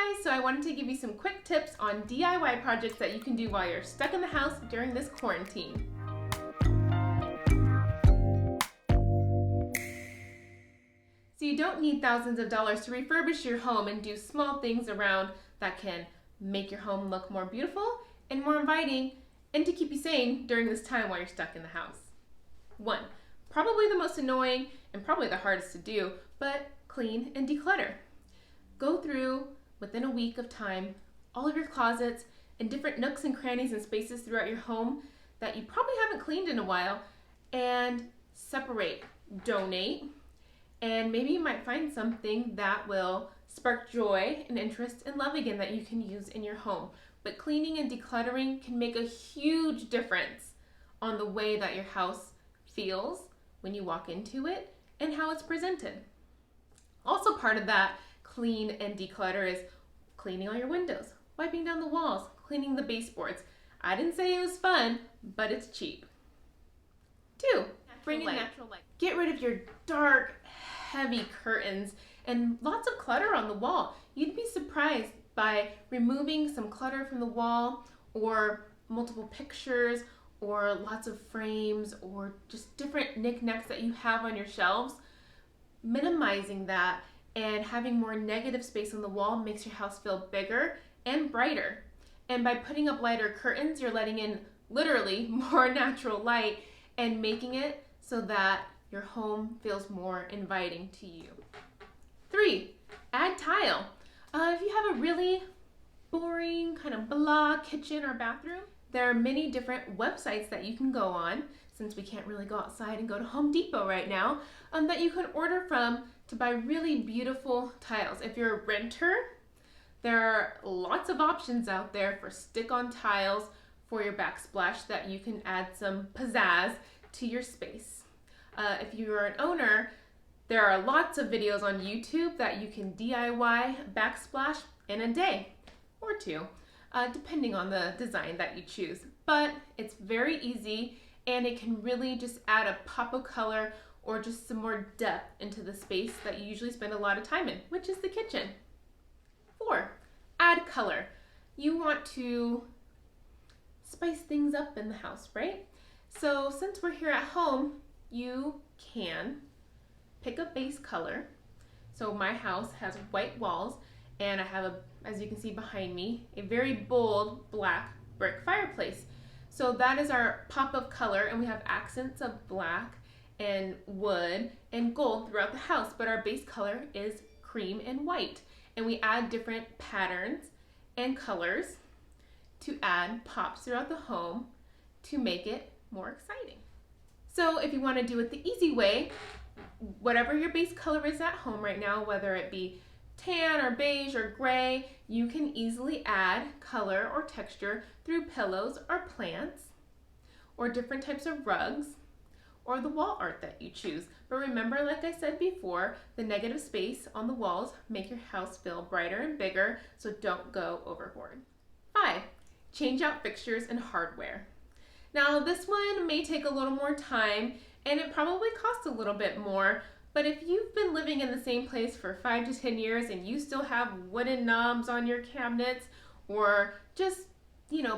guys, so I wanted to give you some quick tips on DIY projects that you can do while you're stuck in the house during this quarantine. So you don't need thousands of dollars to refurbish your home and do small things around that can make your home look more beautiful and more inviting and to keep you sane during this time while you're stuck in the house. 1, probably the most annoying and probably the hardest to do, but clean and declutter. Go through, within a week of time, all of your closets and different nooks and crannies and spaces throughout your home that you probably haven't cleaned in a while, and separate, donate, and maybe you might find something that will spark joy and interest and love again that you can use in your home. But cleaning and decluttering can make a huge difference on the way that your house feels when you walk into it and how it's presented. Also part of that clean and declutter is cleaning all your windows, wiping down the walls, cleaning the baseboards. I didn't say it was fun, but it's cheap. 2, bring in natural light. Get rid of your dark, heavy curtains and lots of clutter on the wall. You'd be surprised by removing some clutter from the wall or multiple pictures or lots of frames or just different knickknacks that you have on your shelves. Minimizing that and having more negative space on the wall makes your house feel bigger and brighter. And by putting up lighter curtains, you're letting in literally more natural light and making it so that your home feels more inviting to you. 3, add tile. If you have a really boring kind of blah kitchen or bathroom, there are many different websites that you can go on, since we can't really go outside and go to Home Depot right now, that you can order from to buy really beautiful tiles. If you're a renter, there are lots of options out there for stick-on tiles for your backsplash that you can add some pizzazz to your space. If you're an owner, there are lots of videos on YouTube that you can DIY backsplash in a day or 2, depending on the design that you choose. But it's very easy and it can really just add a pop of color or just some more depth into the space that you usually spend a lot of time in, which is the kitchen. 4, add color. You want to spice things up in the house, right? So since we're here at home, you can pick a base color. So my house has white walls and I have, as you can see behind me, a very bold black brick fireplace. So that is our pop of color, and we have accents of black and wood and gold throughout the house, but our base color is cream and white. And we add different patterns and colors to add pops throughout the home to make it more exciting. So if you want to do it the easy way, whatever your base color is at home right now, whether it be tan or beige or gray, you can easily add color or texture through pillows or plants or different types of rugs or the wall art that you choose. But remember, like I said before, the negative space on the walls make your house feel brighter and bigger, so don't go overboard. 5, change out fixtures and hardware. Now this one may take a little more time and it probably costs a little bit more, but if you've been living in the same place for 5 to 10 years and you still have wooden knobs on your cabinets or just,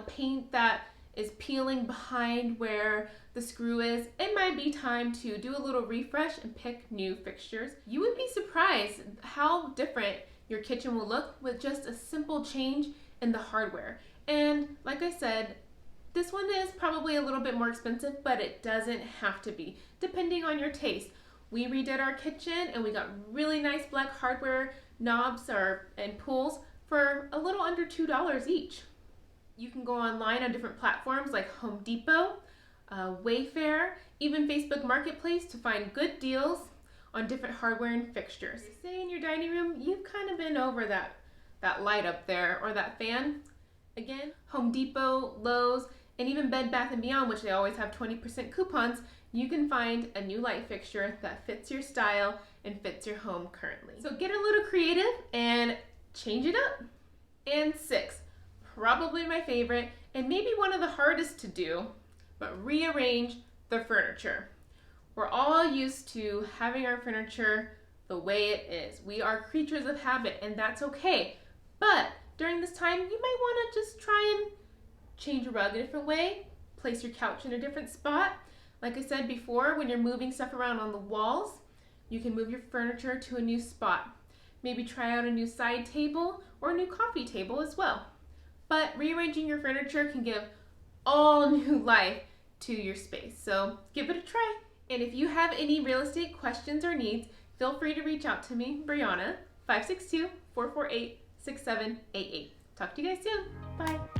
paint that is peeling behind where the screw is, it might be time to do a little refresh and pick new fixtures. You would be surprised how different your kitchen will look with just a simple change in the hardware. And like I said, this one is probably a little bit more expensive, but it doesn't have to be, depending on your taste. We redid our kitchen and we got really nice black hardware knobs and pulls for a little under $2 each. You can go online on different platforms like Home Depot, Wayfair, even Facebook Marketplace to find good deals on different hardware and fixtures. Say in your dining room, you've kind of been over that light up there or that fan. Again, Home Depot, Lowe's, and even Bed Bath & Beyond, which they always have 20% coupons, you can find a new light fixture that fits your style and fits your home currently. So get a little creative and change it up. And 6, probably my favorite and maybe one of the hardest to do, but rearrange the furniture. We're all used to having our furniture the way it is. We are creatures of habit, and that's okay. But during this time, you might want to just try and change a rug a different way, place your couch in a different spot. Like I said before, when you're moving stuff around on the walls, you can move your furniture to a new spot. Maybe try out a new side table or a new coffee table as well. But rearranging your furniture can give all new life to your space. So give it a try. And if you have any real estate questions or needs, feel free to reach out to me, Brianna, 562-448-6788. Talk to you guys soon. Bye.